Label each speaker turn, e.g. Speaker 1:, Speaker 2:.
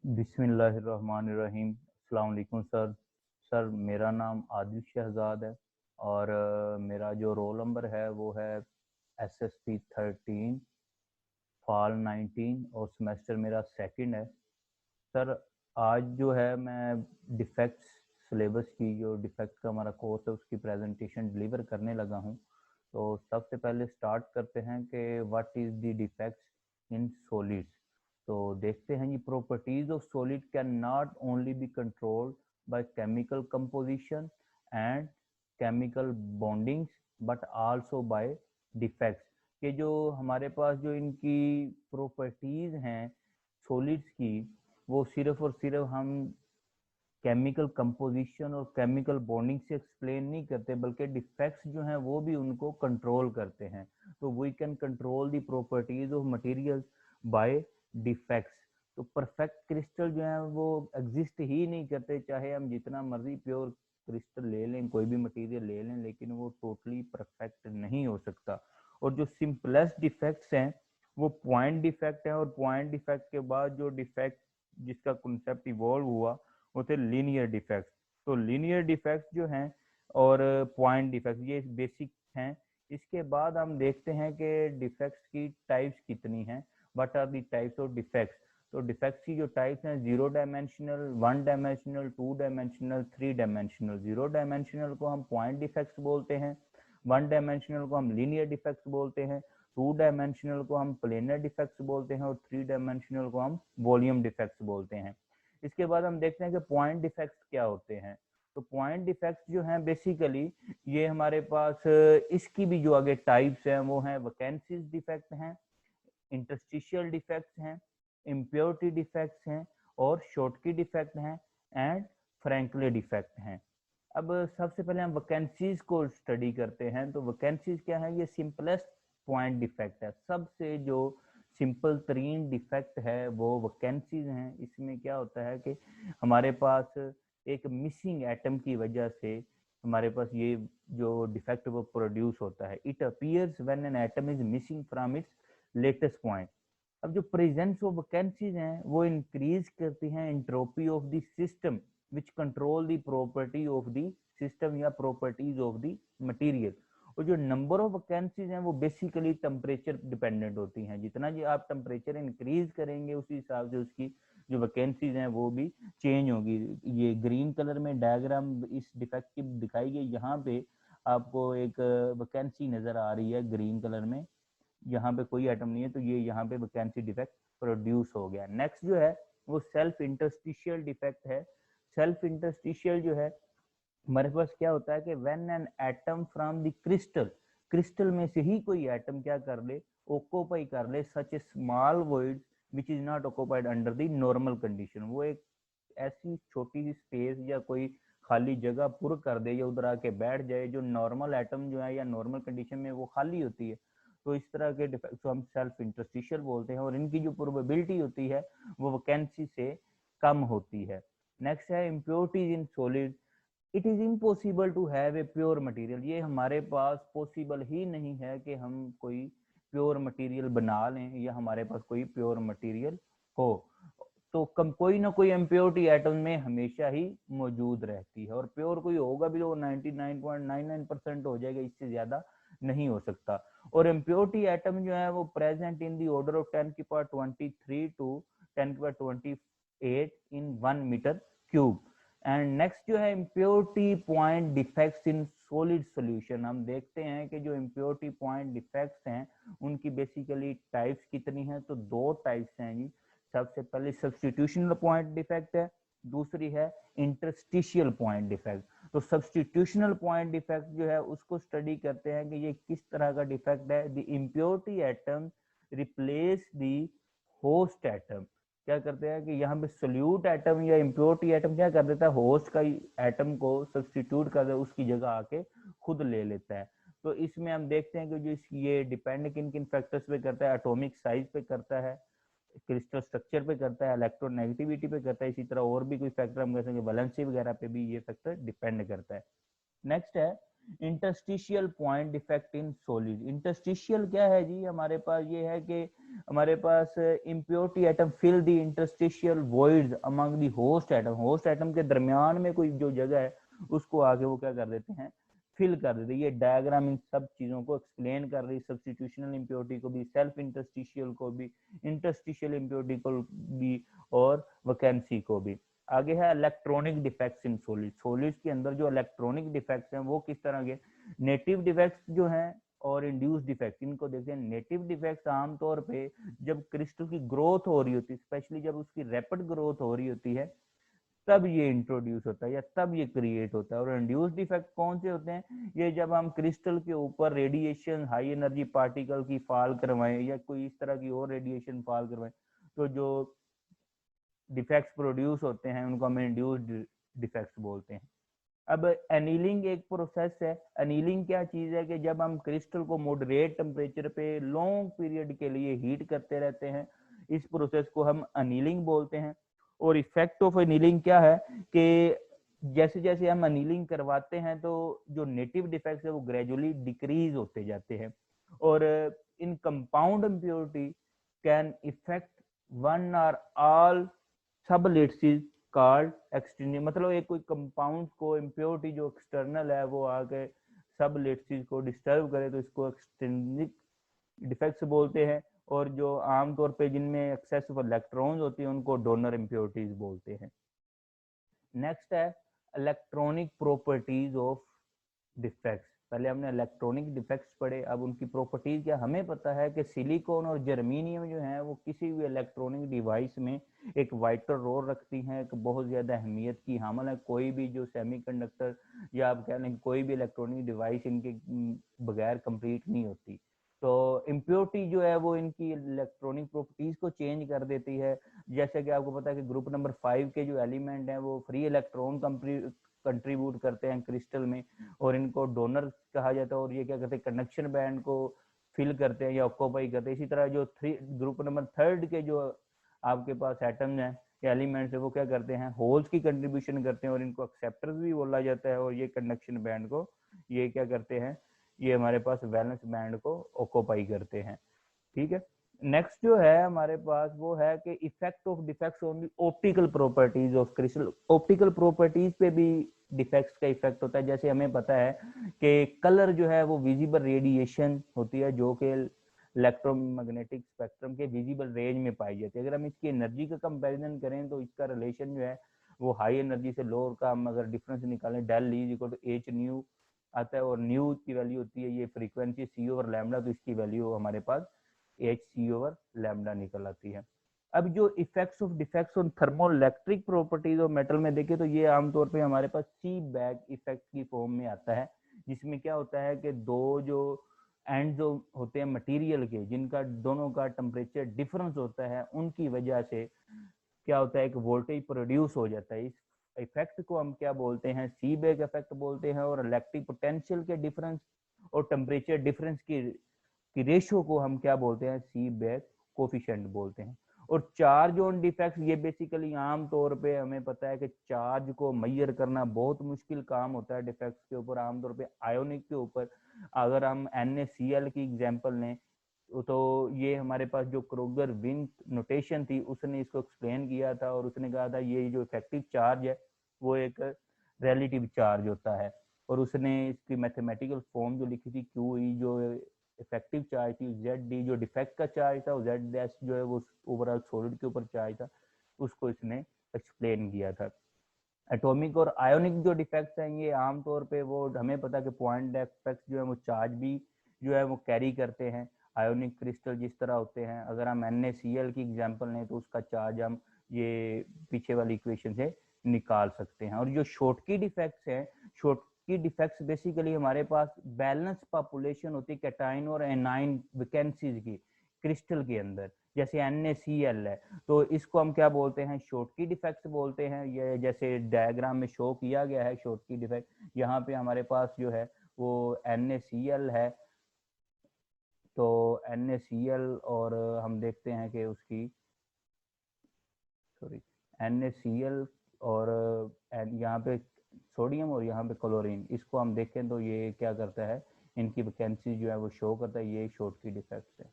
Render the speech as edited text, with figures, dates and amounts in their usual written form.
Speaker 1: बिस्मिल्लाहिर्रहमानिर्रहीम। अस्सलाम वालेकुम सर, मेरा नाम आदिल शहजाद है और मेरा जो रोल नंबर है वो है SSP 13 फॉल 19 और सेमेस्टर मेरा सेकंड है। सर आज जो है मैं डिफेक्ट्स सिलेबस की जो डिफेक्ट का हमारा कोर्स है उसकी प्रेजेंटेशन डिलीवर करने लगा हूँ। तो सबसे पहले स्टार्ट करते हैं कि what is the defects in solids. तो देखते हैं जी, properties of solid can not only be controlled by chemical composition and chemical bondings but also by defects. कि जो हमारे पास जो इनकी प्रॉपर्टीज हैं सॉलिड्स की, वो सिर्फ और सिर्फ हम केमिकल कंपोजिशन और केमिकल बॉन्डिंग से एक्सप्लेन नहीं करते, बल्कि डिफेक्ट्स जो हैं वो भी उनको कंट्रोल करते हैं। तो we can control the properties of materials by defects. तो परफेक्ट क्रिस्टल जो है वो एग्जिस्ट ही नहीं करते, चाहे हम जितना मर्जी प्योर क्रिस्टल ले लें, कोई भी मटेरियल ले लें, लेकिन वो टोटली परफेक्ट नहीं हो सकता। और जो सिंपलेस्ट डिफेक्ट्स हैं वो पॉइंट डिफेक्ट है, और पॉइंट डिफेक्ट के बाद जो डिफेक्ट जिसका कंसेप्ट इवॉल्व हुआ वो थे लीनियर डिफेक्ट। तो लीनियर डिफेक्ट जो हैं और पॉइंट डिफेक्ट ये बेसिक हैं। इसके बाद हम देखते हैं कि डिफेक्ट्स की टाइप्स कितनी हैं, what are the types of defects. तो डिफेक्ट्स की जो टाइप्स हैं, 0 dimensional, 1 dimensional, 2 dimensional, 3 dimensional. 0 dimensional को हम पॉइंट डिफेक्ट्स बोलते हैं, 1 डायमेंशनल को हम लीनियर डिफेक्ट्स बोलते हैं, 2 डायमेंशनल को हम प्लेनर डिफेक्ट्स बोलते हैं, और 3 डायमेंशनल को हम वॉल्यूम डिफेक्ट्स बोलते हैं। इसके बाद हम देखते हैं कि पॉइंट डिफेक्ट्स क्या होते हैं। तो पॉइंट डिफेक्ट्स जो हैं बेसिकली ये हमारे पास इसकी भी जो आगे टाइप्स हैं वो हैं वैकेंसीज डिफेक्ट हैं, इंटरस्टिशियल डिफेक्ट्स हैं, इम्प्योरिटी डिफेक्ट्स हैं, और शॉर्टकी डिफेक्ट हैं, एंड फ्रैंकली डिफेक्ट हैं। अब सबसे पहले हम वैकेंसीज को स्टडी करते हैं। तो वैकेंसीज क्या है? ये सिंपलेस्ट पॉइंट डिफेक्ट है। सबसे जो सिंपल तरीन डिफेक्ट है वो वैकेंसीज हैं। इसमें क्या होता है कि हमारे पास एक मिसिंग एटम की वजह से हमारे पास ये जो डिफेक्ट वो प्रोड्यूस होता है। It appears when an atom is missing from its latest point. अब जो प्रेजेंस ऑफ वैकेंसीज हैं वो इंक्रीज करती हैं entropy of the system which control the property of the system या प्रॉपर्टीज ऑफ द मटेरियल। और जो नंबर ऑफ वैकेंसीज हैं वो बेसिकली टेम्परेचर डिपेंडेंट होती हैं। जितना जी आप टेम्परेचर इंक्रीज करेंगे उसी हिसाब से उसकी जो वैकेंसीज हैं वो भी चेंज होगी। ये ग्रीन कलर में डायग्राम इस डिफेक्ट की दिखाई गई। यहाँ पे आपको एक वैकेंसी नजर आ रही है ग्रीन कलर में, यहाँ पे कोई एटम नहीं है, तो ये यहाँ पे वैकेंसी डिफेक्ट प्रोड्यूस हो गया। नेक्स्ट जो है वो सेल्फ इंटरस्टिशियल डिफेक्ट है। सेल्फ इंटरस्टिशियल जो है हमारे पास क्या होता है कि when an atom from the crystal, crystal में से ही कोई एटम क्या कर ले, ऑक्यूपाई कर ले such a small void which is not occupied under the normal condition. वो एक ऐसी छोटी सी स्पेस या कोई खाली जगह पुर कर दे या उधर आके बैठ जाए जो नॉर्मल एटम जो है या नॉर्मल कंडीशन में वो खाली होती है। तो इस तरह के डिफेक्ट को हम सेल्फ इंटरस्टिशियल बोलते हैं, और इनकी जो प्रोबेबिलिटी होती है वो वैकेंसी से कम होती है। नेक्स्ट है impurities in solid. It is impossible to have a pure material. ये हमारे पास पॉसिबल ही नहीं है कि हम कोई प्योर मटेरियल बना लें या हमारे पास कोई प्योर मटेरियल हो। तो कम कोई ना कोई इम्प्योरिटी एटम में हमेशा ही मौजूद रहती है, और प्योर कोई होगा भी तो 99.99% हो जाएगा, इससे ज्यादा नहीं हो सकता। और इम्प्योरिटी एटम जो है वो present in the order of 10^23 to 10^28 in 1 metre cube. And next जो है impurity point defects in solid solution. हम देखते हैं कि जो इम्प्योरिटी पॉइंट डिफेक्ट्स हैं उनकी बेसिकली टाइप्स कितनी हैं। तो दो टाइप्स हैं जी। सबसे पहले सब्सटीट्यूशनल पॉइंट डिफेक्ट है, दूसरी है इंटरस्टिशियल पॉइंट डिफेक्ट। तो सब्सटीट्यूशनल पॉइंट डिफेक्ट जो है उसको स्टडी करते हैं कि ये किस तरह का डिफेक्ट है। The impurity atom replace the host atom. क्या करते हैं कि यहाँ पे सोल्यूट एटम या इम्प्योरिटी एटम क्या कर देता है, होस्ट का एटम को सब्सटीट्यूट कर दे, उसकी जगह आके खुद ले लेता है। तो इसमें हम देखते हैं कि जो ये डिपेंड किन किन फैक्टर्स पे करता है, एटॉमिक साइज पे करता है, क्रिस्टल स्ट्रक्चर पे करता है, इलेक्ट्रोनेगेटिविटी पे करता है, इसी तरह और भी कोई फैक्टर हम कह सकते हैं वैलेंसी वगैरह पे भी ये फैक्टर डिपेंड करता है। नेक्स्ट है interstitial point defect in solid. Interstitial क्या है जी, हमारे पास ये है कि हमारे पास impurity atom fill the interstitial voids among the host atom. Host atom के दरमियान में कोई जो जगह है उसको आगे वो क्या कर देते हैं, फिल कर देते हैं। ये डायग्राम इन सब चीजों को एक्सप्लेन कर रही, सब्स्टिट्यूशनल इम्प्योरिटी को भी, सेल्फ इंटरस्टिशियल को भी, इंटरस्टिशियल इम्प्योरिटी को भी, और वैकेंसी को भी। आगे है electronic defects in solid. Solids के अंदर जो इलेक्ट्रॉनिक डिफेक्ट्स हैं वो किस तरह के, नेटिव डिफेक्ट्स जो हैं और इंड्यूस डिफेक्ट, इनको देखते हैं। नेटिव डिफेक्ट्स आमतौर पे जब क्रिस्टल की ग्रोथ हो रही होती है, स्पेशली जब उसकी रैपिड ग्रोथ हो रही होती है, तब ये इंट्रोड्यूस होता है या तब ये क्रिएट होता है। और इंड्यूस डिफेक्ट कौन से होते हैं, ये जब हम क्रिस्टल के ऊपर रेडिएशन, हाई एनर्जी पार्टिकल की फॉल करवाएं या कोई इस तरह की और रेडिएशन फॉल करवाएं, तो जो डिफेक्ट्स प्रोड्यूस होते हैं उनको हम इंड्यूस्ड डिफेक्ट्स बोलते हैं। अब एनीलिंग एक प्रोसेस है। एनीलिंग क्या चीज है कि जब हम क्रिस्टल को मॉडरेट टेम्परेचर पे लॉन्ग पीरियड के लिए हीट करते रहते हैं, इस प्रोसेस को हम एनीलिंग बोलते हैं। और इफेक्ट ऑफ एनीलिंग क्या है कि जैसे जैसे हम एनीलिंग करवाते हैं तो जो नेटिव डिफेक्ट्स है वो ग्रेजुअली डिक्रीज होते जाते हैं। और इन compound impurity can effect one or all sublattices called extending. मतलब एक कोई कंपाउंड को इम्प्योरिटी जो एक्सटर्नल है वो आके सबलेट्सिस को डिस्टर्ब करे तो इसको एक्सटेंडिंग डिफेक्ट्स बोलते हैं। और जो आमतौर पे जिनमें एक्सेसिव इलेक्ट्रॉन्स होती हैं उनको डोनर इम्प्योरिटीज बोलते हैं। नेक्स्ट है इलेक्ट्रॉनिक प्रॉपर्टीज ऑफ डिफेक्ट्स। पहले हमने इलेक्ट्रॉनिक डिफेक्ट्स पढ़े, अब उनकी प्रॉपर्टीज क्या। हमें पता है कि सिलिकॉन और जर्मेनियम जो है वो किसी भी इलेक्ट्रॉनिक डिवाइस में एक वाइटल रोल रखती हैं, एक बहुत ज़्यादा अहमियत की हामिल है। कोई भी जो सेमीकंडक्टर या आप कह लें कोई भी इलेक्ट्रॉनिक डिवाइस इनके बगैर कंप्लीट नहीं होती। तो इम्प्योरिटी जो है वो इनकी इलेक्ट्रॉनिक प्रॉपर्टीज को चेंज कर देती है। जैसे कि आपको पता है कि ग्रुप नंबर 5 के जो एलिमेंट हैं वो फ्री इलेक्ट्रॉन कंट्रीब्यूट करते हैं क्रिस्टल में, और इनको डोनर कहा जाता है। और ये क्या करते हैं, कंडक्शन बैंड को फिल करते हैं या ऑक्यूपाई करते हैं। इसी तरह जो ग्रुप नंबर 3 के जो आपके पास एटम्स हैं या एलिमेंट्स है वो क्या करते हैं, होल्स की कंट्रीब्यूशन करते हैं, और इनको एक्सेप्टर्स भी बोला जाता है। और ये कंडक्शन बैंड को ये क्या करते हैं, ये हमारे पास वैलेंस बैंड को ऑक्यूपाई करते हैं। ठीक है। नेक्स्ट जो है हमारे पास वो है कि effect of defects on the optical properties of crystal. Optical properties पे भी डिफेक्ट्स का इफेक्ट होता है। जैसे हमें पता है कि कलर जो है वो विजिबल रेडिएशन होती है जो कि इलेक्ट्रोमैग्नेटिक स्पेक्ट्रम के विजिबल रेंज में पाई जाती है। अगर हम इसकी एनर्जी का कंपैरिजन करें तो इसका रिलेशन जो है वो हाई एनर्जी से लोअर का हम अगर डिफरेंस निकालें, del is equal to H nu आता है, और न्यू की वैल्यू होती है ये फ्रीक्वेंसी सी ओवर लैम्डा, तो इसकी वैल्यू हमारे पास एच सी ओवर लैम्डा निकल आती है। अब जो effects of defects on thermoelectric properties of metal में देखें तो ये आमतौर पे हमारे पास सी बैक इफेक्ट की फॉर्म में आता है, जिसमें क्या होता है कि दो जो एंड जो होते हैं मटेरियल के, जिनका दोनों का टेम्परेचर डिफरेंस होता है, उनकी वजह से क्या होता है, एक वोल्टेज प्रोड्यूस हो जाता है। इस इफेक्ट को हम क्या बोलते हैं, सी बैक इफेक्ट बोलते हैं। और इलेक्ट्रिक पोटेंशियल के डिफरेंस और टेम्परेचर डिफरेंस की रेशियो को हम क्या बोलते हैं, सी बैक कोफिशिएंट बोलते हैं। और चार्ज ऑन डिफेक्ट्स, ये बेसिकली आम तौर पे हमें पता है कि चार्ज को मेजर करना बहुत मुश्किल काम होता है डिफेक्ट्स के ऊपर, आमतौर पे आयोनिक के ऊपर। अगर हम NaCl की एग्जांपल लें तो ये हमारे पास जो क्रोगर विंक नोटेशन थी उसने इसको एक्सप्लेन किया था, और उसने कहा था ये जो इफेक्टिव चार्ज है वो एक रिलेटिव चार्ज होता है। और उसने इसकी मैथमेटिकल फॉर्म जो लिखी थी QE, जो इफेक्टिव चार्ज थी, ZD जो डिफेक्ट का चार्ज था, और Z' जो है वो ओवरऑल सॉलिड के ऊपर चार्ज था, उसको इसने एक्सप्लेन किया था। एटॉमिक और आयोनिक जो डिफेक्ट्स हैं ये आमतौर पे वो हमें पता है कि पॉइंट डिफेक्ट्स जो है वो चार्ज भी जो है वो कैरी करते हैं। आयोनिक क्रिस्टल जिस तरह होते हैं, अगर हम NaCl की एग्जांपल लें तो उसका चार्ज हम ये पीछे वाली इक्वेशन से निकाल सकते हैं। और जो शॉर्ट की डिफेक्ट्स हैं, शॉर्ट की डिफेक्ट्स बेसिकली हमारे पास बैलेंस पॉपुलेशन होती है कैटाइन और एनाइन वैकेंसीज की क्रिस्टल के अंदर, जैसे NaCl है तो इसको हम क्या बोलते हैं, शॉर्ट की डिफेक्ट्स बोलते हैं। ये जैसे डायग्राम में शो किया गया है शॉर्ट की डिफेक्ट, यहाँ पे हमारे पास जो है वो NaCl है। तो NaCl और हम देखते हैं कि उसकी सॉरी NaCl और यहाँ पे सोडियम और यहाँ पे क्लोरीन, इसको हम देखें तो ये क्या करता है, इनकी वैकेंसी जो है वो शो करता है, ये शॉर्ट की डिफेक्ट है।